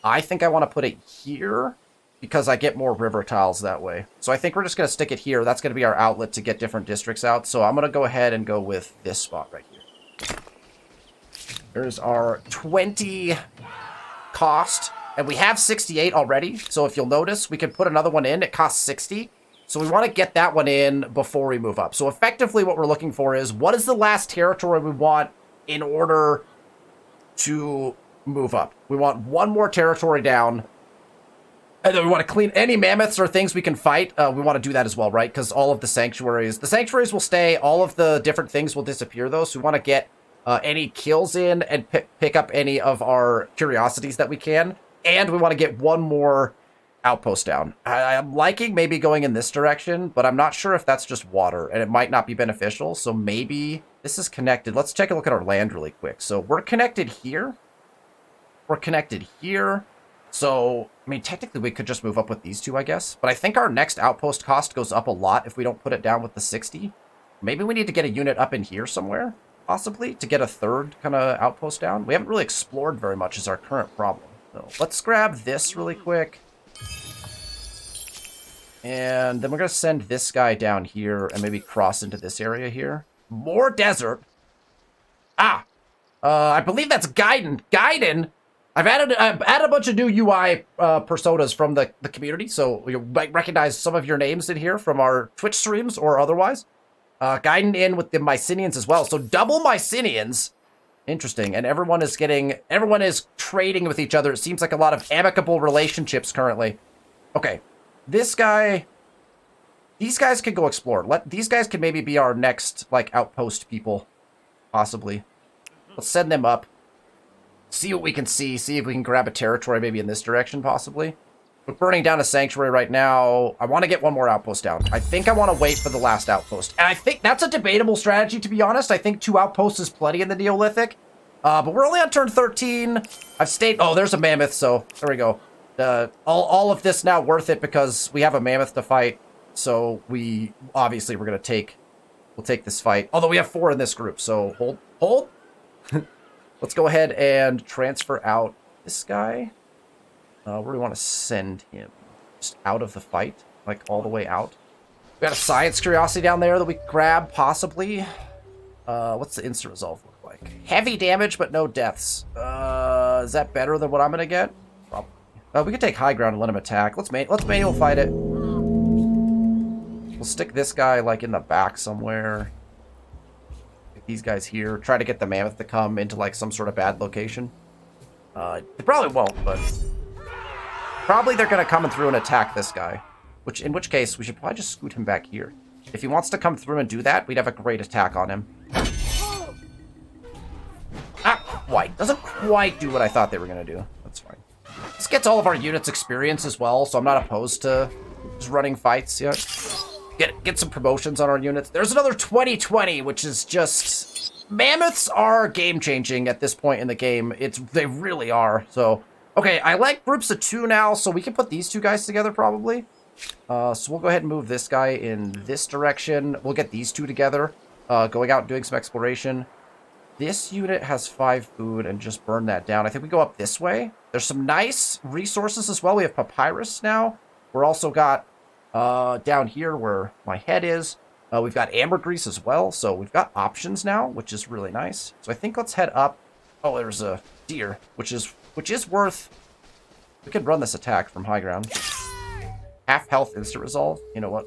I think I want to put it here because I get more river tiles that way. So I think we're just going to stick it here. That's going to be our outlet to get different districts out. So I'm going to go ahead and go with this spot right here. There's our 20 cost. And we have 68 already. So if you'll notice, we can put another one in. It costs 60. So we want to get that one in before we move up. So effectively what we're looking for is, what is the last territory we want in order to move up? We want one more territory down. And then we want to clean any mammoths or things we can fight. We want to do that as well, right? Because all of the sanctuaries will stay. All of the different things will disappear, though. So we want to get any kills in and pick up any of our curiosities that we can. And we want to get one more outpost down. I'm liking maybe going in this direction, but I'm not sure if that's just water, and it might not be beneficial. So maybe this is connected. Let's take a look at our land really quick. So we're connected here. We're connected here. So, I mean, technically we could just move up with these two, I guess. But I think our next outpost cost goes up a lot if we don't put it down with the 60. Maybe we need to get a unit up in here somewhere, possibly, to get a third kind of outpost down. We haven't really explored very much is our current problem. So let's grab this really quick. And then we're going to send this guy down here and maybe cross into this area here. More desert. I believe that's Gaiden. Gaiden! I've added a bunch of new UI personas from the community, so you might recognize some of your names in here from our Twitch streams or otherwise. Gaiden in with the Mycenians as well. So double Mycenians. Interesting. And everyone is trading with each other. It seems like a lot of amicable relationships currently. Okay. These guys could go explore. These guys could maybe be our next, like, outpost people. Possibly. Let's send them up. See what we can see. See if we can grab a territory maybe in this direction, possibly. We're burning down a sanctuary right now. I want to get one more outpost down. I think I want to wait for the last outpost. And I think that's a debatable strategy, to be honest. I think 2 outposts is plenty in the Neolithic. But we're only on turn 13. I've stayed... Oh, there's a mammoth, so there we go. All of this now worth it because we have a mammoth to fight. So we're going to we'll take this fight. Although we have 4 in this group, so hold. Let's Let's go ahead and transfer out this guy. Where do we want to send him? Just out of the fight, like all the way out. We got a science curiosity down there that we can grab, possibly. What's the instant resolve look like? Heavy damage, but no deaths. Is that better than what I'm gonna get? Probably. We can take high ground and let him attack. Let's manual fight it. We'll stick this guy like in the back somewhere. Get these guys here. Try to get the mammoth to come into like some sort of bad location. They probably won't, but probably they're gonna come through and attack this guy. In which case, we should probably just scoot him back here. If he wants to come through and do that, we'd have a great attack on him. Not quite. Doesn't quite do what I thought they were going to do. That's fine. This gets all of our units experience as well, so I'm not opposed to just running fights yet. Get some promotions on our units. There's another 2020, which is just... Mammoths are game-changing at this point in the game. They really are. So, okay, I like groups of 2 now, so we can put these 2 guys together probably. So we'll go ahead and move this guy in this direction. We'll get these 2 together, going out and doing some exploration. This unit has 5 food and just burn that down. I think we go up this way. There's some nice resources as well. We have papyrus now. We're also got down here where my head is. We've got ambergris as well. So we've got options now, which is really nice. So I think let's head up. Oh, there's a deer, which is worth... We could run this attack from high ground. Half health instant resolve. You know what?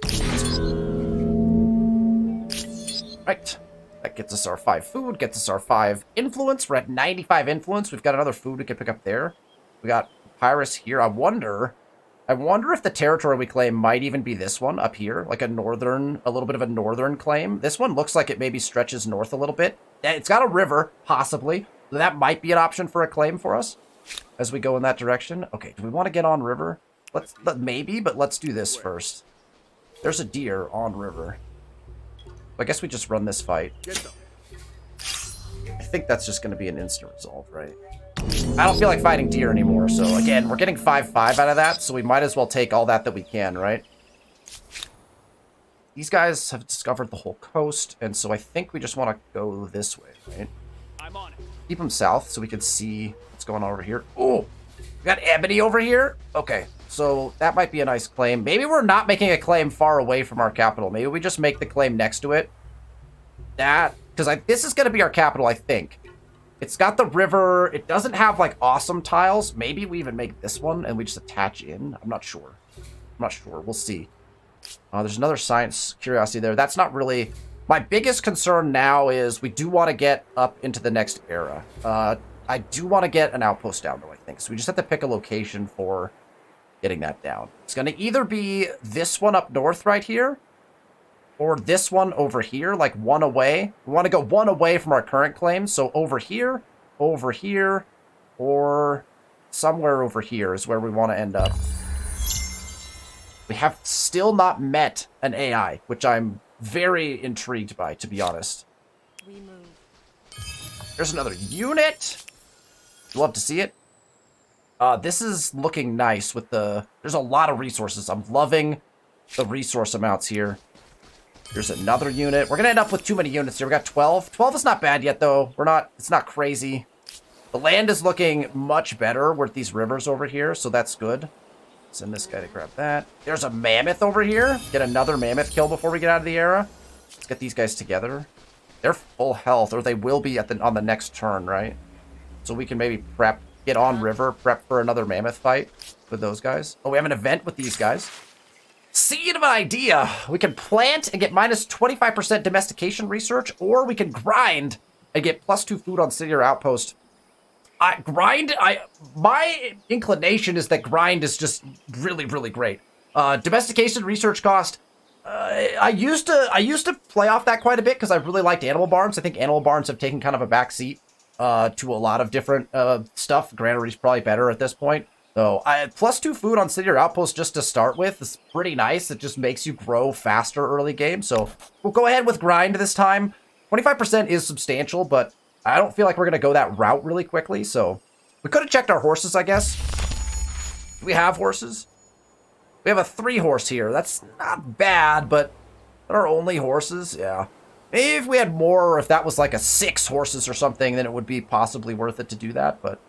Right. That gets us our 5 food, gets us our 5 influence. We're at 95 influence. We've got another food we can pick up there. We got papyrus here. I wonder if the territory we claim might even be this one up here, like a little bit of a northern claim. This one looks like it maybe stretches north a little bit. It's got a river, possibly. So that might be an option for a claim for us as we go in that direction. Okay, do we want to get on river? Maybe, but let's do this first. There's a deer on river. I guess we just run this fight. I think that's just going to be an instant resolve, right? I don't feel like fighting deer anymore, so again, we're getting 5-5 out of that, so we might as well take all that we can, right? These guys have discovered the whole coast, and so I think we just want to go this way, right? I'm on it. Keep them south so we can see what's going on over here. Oh, we got ebony over here? Okay. So that might be a nice claim. Maybe we're not making a claim far away from our capital. Maybe we just make the claim next to it. Because this is going to be our capital, I think. It's got the river. It doesn't have, like, awesome tiles. Maybe we even make this one and we just attach in. I'm not sure. We'll see. There's another science curiosity there. That's not really... My biggest concern now is we do want to get up into the next era. I do want to get an outpost down, though, I think. So we just have to pick a location for... getting that down. It's going to either be this one up north right here, or this one over here, like one away. We want to go one away from our current claim, so over here, or somewhere over here is where we want to end up. We have still not met an AI, which I'm very intrigued by, to be honest. We move. There's another unit. Love to see it. This is looking nice with there's a lot of resources. I'm loving the resource amounts here. There's another unit. We're going to end up with too many units here. We got 12. 12 is not bad yet, though. It's not crazy. The land is looking much better with these rivers over here, so that's good. Send this guy to grab that. There's a mammoth over here. Get another mammoth kill before we get out of the era. Let's get these guys together. They're full health, or they will be on the next turn, right? So we can maybe get on river, prep for another mammoth fight with those guys. Oh, we have an event with these guys. Seed of an idea. We can plant and get minus 25% domestication research, or we can grind and get +2 food on city or outpost. My inclination is that grind is just really, really great. Domestication research cost. I used to play off that quite a bit because I really liked animal barns. I think animal barns have taken kind of a back seat to a lot of different stuff. Granary's probably better at this point. So +2 food on city or outpost just to start with is pretty nice. It just makes you grow faster early game. So we'll go ahead with grind this time. 25% is substantial, but I don't feel like we're going to go that route really quickly. So we could have checked our horses, I guess. Do we have horses? We have a 3 horse here. That's not bad, but our only horses, yeah. Maybe if we had more, or if that was like a 6 horses or something, then it would be possibly worth it to do that, but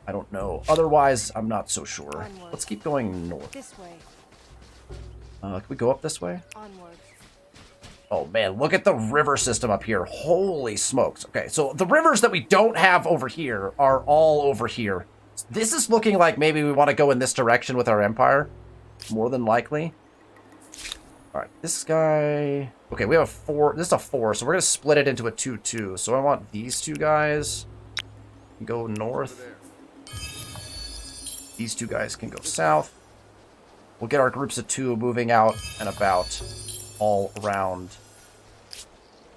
I don't know. Otherwise, I'm not so sure. Onward. Let's keep going north. This way. Can we go up this way? Onward. Oh man, look at the river system up here. Holy smokes. Okay, so the rivers that we don't have over here are all over here. This is looking like maybe we want to go in this direction with our empire. More than likely. All right, this guy... Okay, we have a 4. This is a 4, so we're going to split it into a 2-2. So I want these 2 guys to go north. These 2 guys can go south. We'll get our groups of 2 moving out and about all around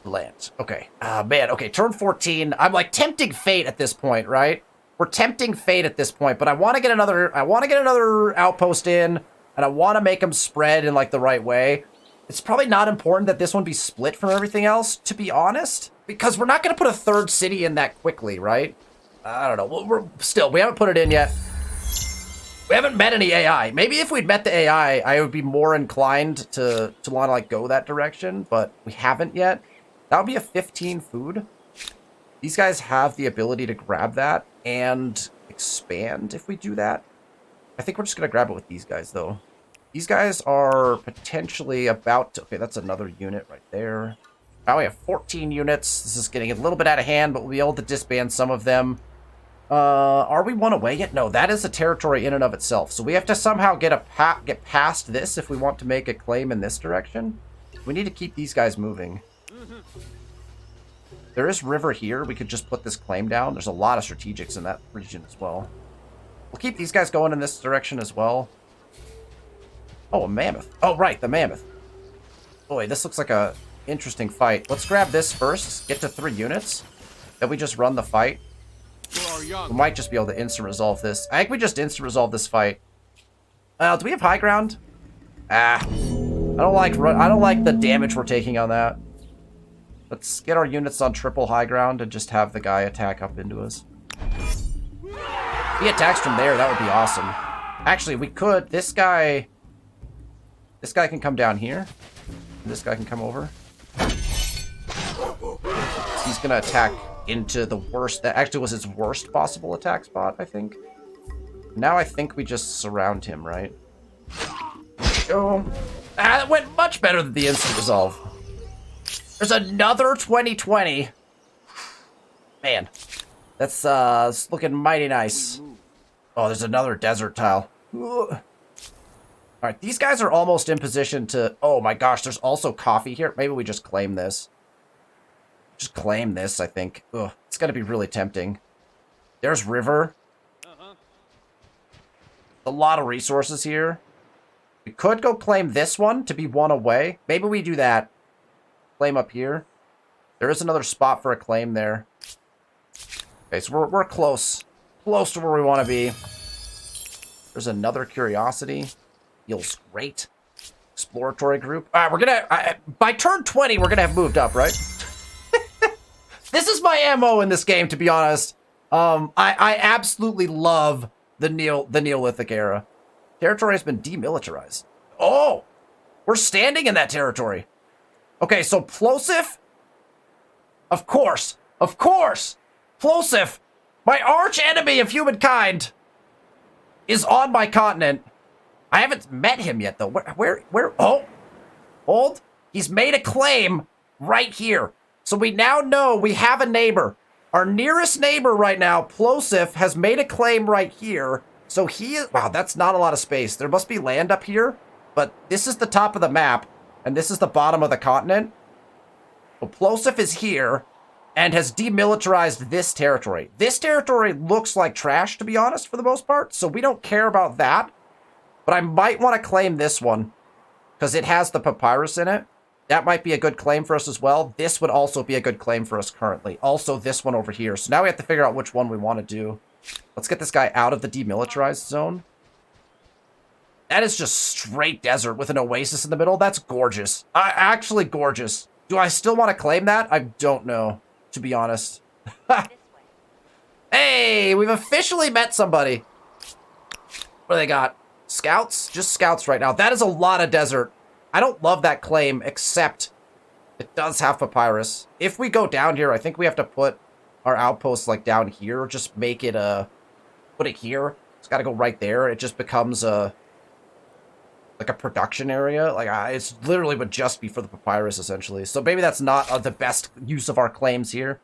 the land. Okay. Man, okay, turn 14. I'm like tempting fate at this point, right? We're tempting fate at this point, but I want to get another outpost in, and I want to make them spread in like the right way. It's probably not important that this one be split from everything else, to be honest, because we're not going to put a 3rd city in that quickly, right? I don't know. We haven't put it in yet. We haven't met any AI. Maybe if we'd met the AI, I would be more inclined to want to like go that direction, but we haven't yet. That would be a 15 food. These guys have the ability to grab that and expand if we do that. I think we're just going to grab it with these guys, though. These guys are potentially about to... Okay, that's another unit right there. Now we have 14 units. This is getting a little bit out of hand, but we'll be able to disband some of them. Are we 1 away yet? No, that is a territory in and of itself. So we have to somehow get past this if we want to make a claim in this direction. We need to keep these guys moving. There is river here. We could just put this claim down. There's a lot of strategics in that region as well. We'll keep these guys going in this direction as well. Oh, a mammoth. Oh, right, the mammoth. Boy, this looks like a interesting fight. Let's grab this first. Get to 3 units. Then we just run the fight. We might just be able to instant resolve this. I think we just instant resolve this fight. Do we have high ground? I don't like the damage we're taking on that. Let's get our units on triple high ground and just have the guy attack up into us. If he attacks from there, that would be awesome. Actually, we could. This guy can come down here. This guy can come over. He's gonna attack into the worst. That actually was his worst possible attack spot, I think. Now I think we just surround him, right? Oh, that went much better than the instant resolve. There's another 2020. Man, that's it's looking mighty nice. Oh, there's another desert tile. All right, these guys are almost in position to... Oh my gosh, there's also coffee here. Maybe we just claim this. Just claim this, I think. Ugh, it's gonna be really tempting. There's river. A lot of resources here. We could go claim this one to be 1 away. Maybe we do that. Claim up here. There is another spot for a claim there. Okay, so we're close. Close to where we want to be. There's another curiosity. Feels great. Exploratory group. All right, we're gonna... by turn 20, we're gonna have moved up, right? This is my MO in this game, to be honest. I absolutely love the Neolithic era. Territory has been demilitarized. Oh! We're standing in that territory. Okay, so Plosif... Of course. Of course! Plosif, my arch enemy of humankind, is on my continent. I haven't met him yet, though. Where? Oh! Hold. He's made a claim right here. So we now know we have a neighbor. Our nearest neighbor right now, Plosif, has made a claim right here. So he is... Wow, that's not a lot of space. There must be land up here. But this is the top of the map. And this is the bottom of the continent. So Plosif is here and has demilitarized this territory. This territory looks like trash, to be honest, for the most part. So we don't care about that. But I might want to claim this one because it has the papyrus in it. That might be a good claim for us as well. This would also be a good claim for us currently. Also, this one over here. So now we have to figure out which one we want to do. Let's get this guy out of the demilitarized zone. That is just straight desert with an oasis in the middle. That's gorgeous. Actually gorgeous. Do I still want to claim that? I don't know, to be honest. Hey, we've officially met somebody. What do they got? Scouts? Just scouts right now. That is a lot of desert. I don't love that claim, except It does have papyrus. If we go down here, I think we have to put our outpost like down here. Just make it put it here. It's got to go right there. It just becomes like a production area. Like it's literally would just be for the papyrus essentially. So maybe that's not the best use of our claims here.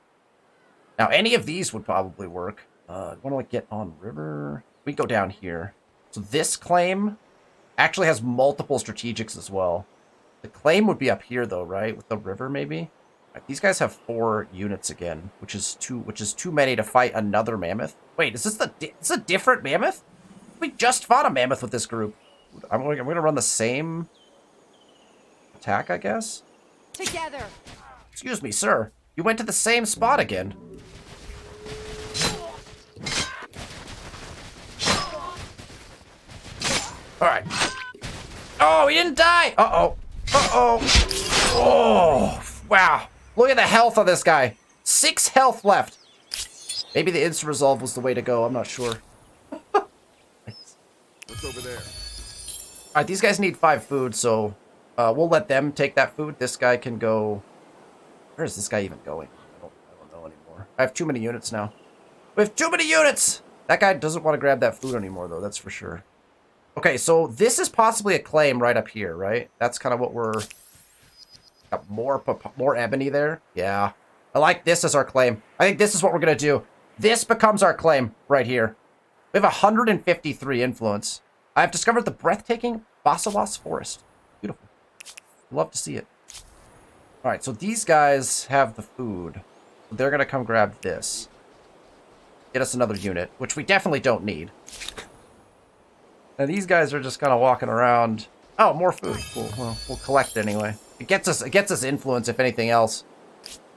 Now any of these would probably work. Want to like get on river? We go down here. So this claim actually has multiple strategics as well. The claim would be up here though, right? With the river maybe. Right, these guys have 4 units again, which is too many to fight another mammoth. Wait, is this a different mammoth? We just fought a mammoth with this group. I'm going to run the same attack, I guess. Together. Excuse me, sir. You went to the same spot again. All right. Oh, he didn't die. Uh-oh. Uh-oh. Oh, wow. Look at the health of this guy. 6 health left. Maybe the instant resolve was the way to go. I'm not sure. What's over there? All right, these guys need 5 food, so we'll let them take that food. This guy can go... Where is this guy even going? I don't know anymore. I have too many units now. We have too many units! That guy doesn't want to grab that food anymore, though. That's for sure. Okay, so this is possibly a claim right up here, right? That's kind of what we're... Got more ebony there. Yeah. I like this as our claim. I think this is what we're going to do. This becomes our claim right here. We have 153 influence. I have discovered the breathtaking Basawas Forest. Beautiful. Love to see it. All right, so these guys have the food. They're going to come grab this. Get us another unit, which we definitely don't need. And these guys are just kind of walking around. Oh, more food. Cool. Well, we'll collect anyway. It gets us influence, if anything else.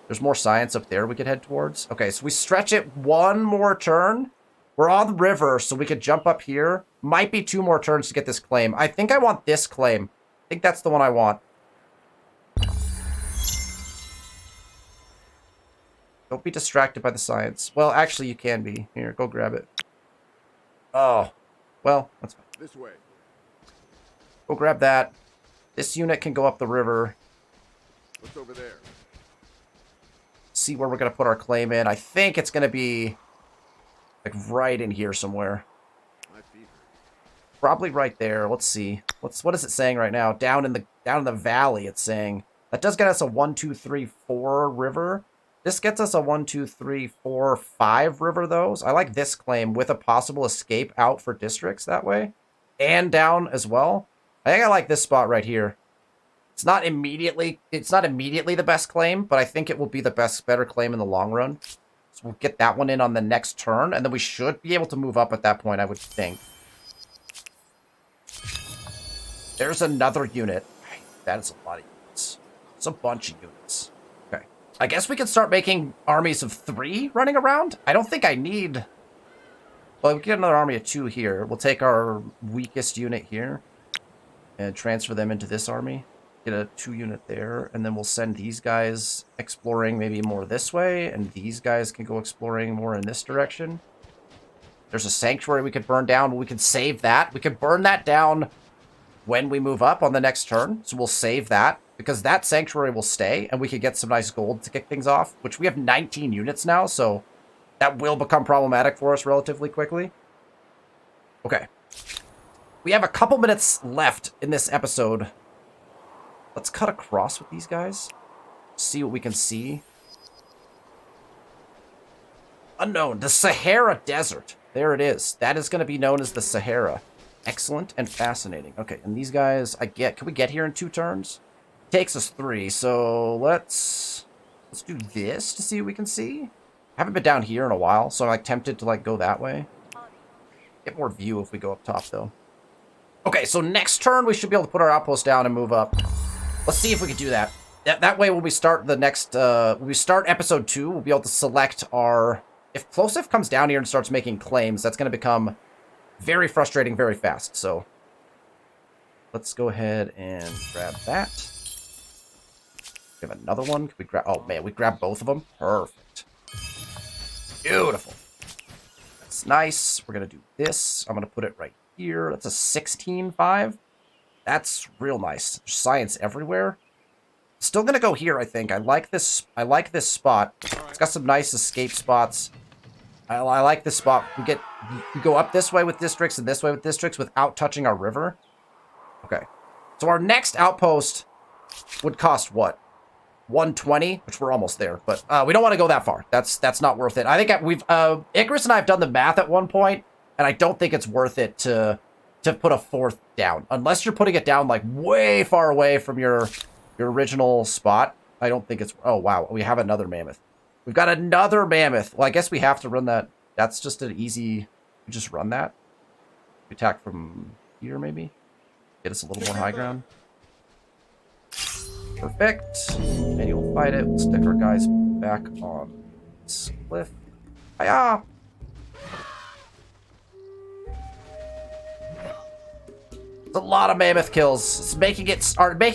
There's more science up there we could head towards. Okay, so we stretch it one more turn. We're on the river, so we could jump up here. Might be 2 more turns to get this claim. I think I want this claim. I think that's the one I want. Don't be distracted by the science. Well, actually, you can be. Here, go grab it. Oh. Well, that's fine. This way. Go grab that. This unit can go up the river. What's over there? See where we're going to put our claim in. I think it's going to be like right in here somewhere. My feet. Probably right there. Let's see. What is it saying right now? Down in the valley, it's saying. That does get us a 1, 2, 3, 4 river. This gets us a 1, 2, 3, 4, 5 river, though. So I like this claim with a possible escape out for districts that way. And down as well. I think I like this spot right here. It's not immediately the best claim, but I think it will be the better claim in the long run. So we'll get that one in on the next turn, and then we should be able to move up at that point, I would think. There's another unit. That is a lot of units. It's a bunch of units. Okay. I guess we can start making armies of 3 running around. I don't think I need... Well, we get another army of 2 here. We'll take our weakest unit here and transfer them into this army. Get a 2 unit there, and then we'll send these guys exploring maybe more this way, and these guys can go exploring more in this direction. There's a sanctuary we could burn down, but we can save that. We could burn that down when we move up on the next turn, so we'll save that, because that sanctuary will stay, and we could get some nice gold to kick things off, which we have 19 units now, so that will become problematic for us relatively quickly. Okay. We have a couple minutes left in this episode. Let's cut across with these guys. See what we can see. Unknown. The Sahara Desert. There it is. That is going to be known as the Sahara. Excellent and fascinating. Okay, and these guys, can we get here in 2 turns? Takes us 3, so let's do this to see what we can see. I haven't been down here in a while, so I'm like tempted to like go that way. Get more view if we go up top though. Okay, so next turn we should be able to put our outpost down and move up. Let's see if we can do that. That way when we start the next, when we start episode 2, we'll be able to select our... If Plosive comes down here and starts making claims, that's going to become very frustrating very fast. So let's go ahead and grab that. We have another one. Can we grab... Oh man, we grabbed both of them. Perfect. Beautiful. That's nice. We're going to do this. I'm going to put it right here. That's a 16-5. That's real nice. There's science everywhere. Still gonna go here, I think. I like this spot. It's got some nice escape spots. I like this spot. We go up this way with districts and this way with districts without touching our river. Okay. So our next outpost would cost what? 120, which we're almost there, but we don't want to go that far. That's not worth it. I think we've Icarus and I have done the math at one point, and I don't think it's worth it to put a fourth down unless you're putting it down like way far away from your original spot. I don't think it's. Oh wow, we have another mammoth. We've got another mammoth. Well, I guess we have to run that. That's just an easy. We just run that. Attack from here, maybe. Get us a little more high ground. Perfect. And you'll fight it. We'll stick our guys back on this cliff. Hiya! It's a lot of mammoth kills. It's making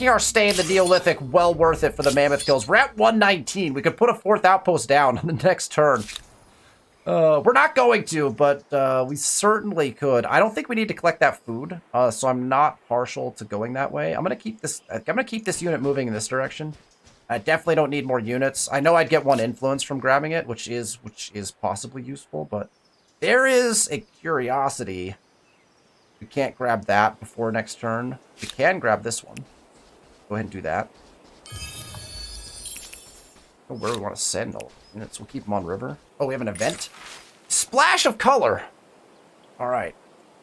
our stay in the Neolithic well worth it for the mammoth kills. We're at 119. We could put a fourth outpost down on the next turn. We're not going to, but we certainly could. I don't think we need to collect that food, so I'm not partial to going that way. I'm gonna keep this unit moving in this direction. I definitely don't need more units. I know I'd get one influence from grabbing it, which is possibly useful, but there is a curiosity. We can't grab that before next turn. We can grab this one. Go ahead and do that. Oh, where we want to send all units. We'll keep them on river. Oh, we have an event. Splash of color. All right.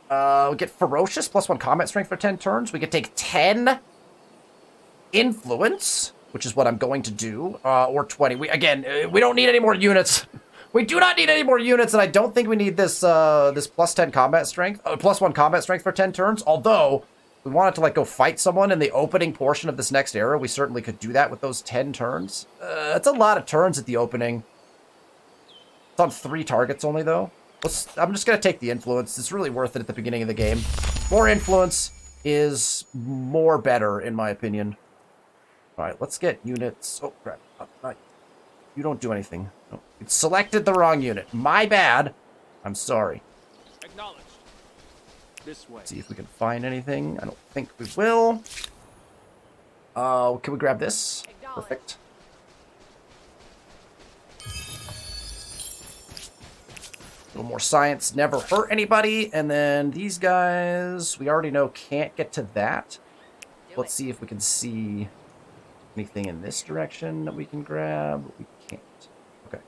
We get ferocious +1 combat strength for 10 turns. We could take 10 influence, which is what I'm going to do, or 20. We don't need any more units. We do not need any more units, and I don't think we need this this +10 combat strength, +1 combat strength for 10 turns. Although we wanted to like go fight someone in the opening portion of this next era, we certainly could do that with those 10 turns. It's a lot of turns at the opening. It's on 3 targets only, though. I'm just gonna take the influence. It's really worth it at the beginning of the game. More influence is more better, in my opinion. All right, let's get units. Oh crap! You don't do anything. No. It selected the wrong unit. My bad. I'm sorry. Acknowledged. This way. Let's see if we can find anything. I don't think we will. Can we grab this? Perfect. A little more science never hurt anybody. And then these guys, we already know can't get to that. Let's see if we can see anything in this direction that we can grab. We can't. Okay.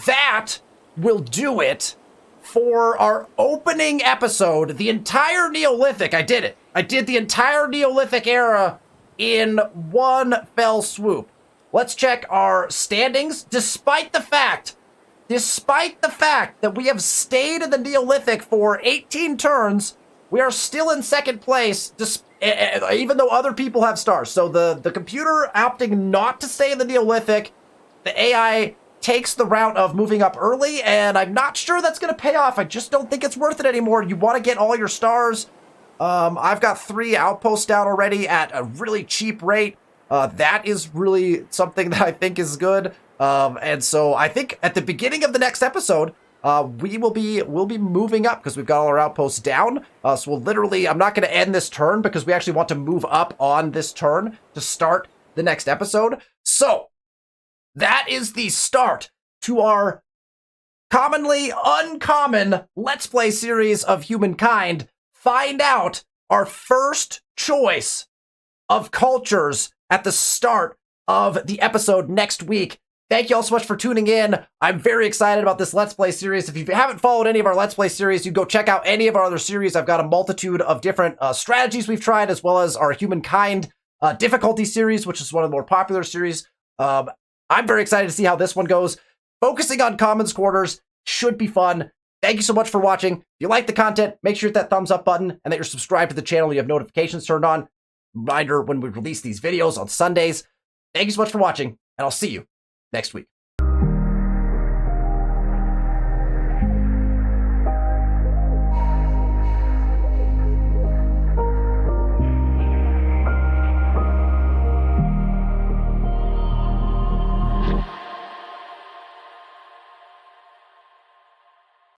That will do it for our opening episode. The entire Neolithic. I did it. I did the entire Neolithic era in one fell swoop. Let's check our standings. Despite the fact that we have stayed in the Neolithic for 18 turns, we are still in second place, even though other people have stars. So the computer opting not to stay in the Neolithic, the AI takes the route of moving up early, and I'm not sure that's going to pay off. I just don't think it's worth it anymore. You want to get all your stars. I've got 3 outposts down already at a really cheap rate. That is really something that I think is good. And so I think at the beginning of the next episode, we'll be moving up because we've got all our outposts down. So we'll literally, I'm not going to end this turn because we actually want to move up on this turn to start the next episode. So that is the start to our commonly uncommon Let's Play series of Humankind. Find out our first choice of cultures at the start of the episode next week. Thank you all so much for tuning in. I'm very excited about this Let's Play series. If you haven't followed any of our Let's Play series, you go check out any of our other series. I've got a multitude of different strategies we've tried, as well as our Humankind difficulty series, which is one of the more popular series. I'm very excited to see how this one goes. Focusing on Commons Quarters should be fun. Thank you so much for watching. If you like the content, make sure you hit that thumbs up button and that you're subscribed to the channel. You have notifications turned on. Reminder when we release these videos on Sundays. Thank you so much for watching, and I'll see you next week.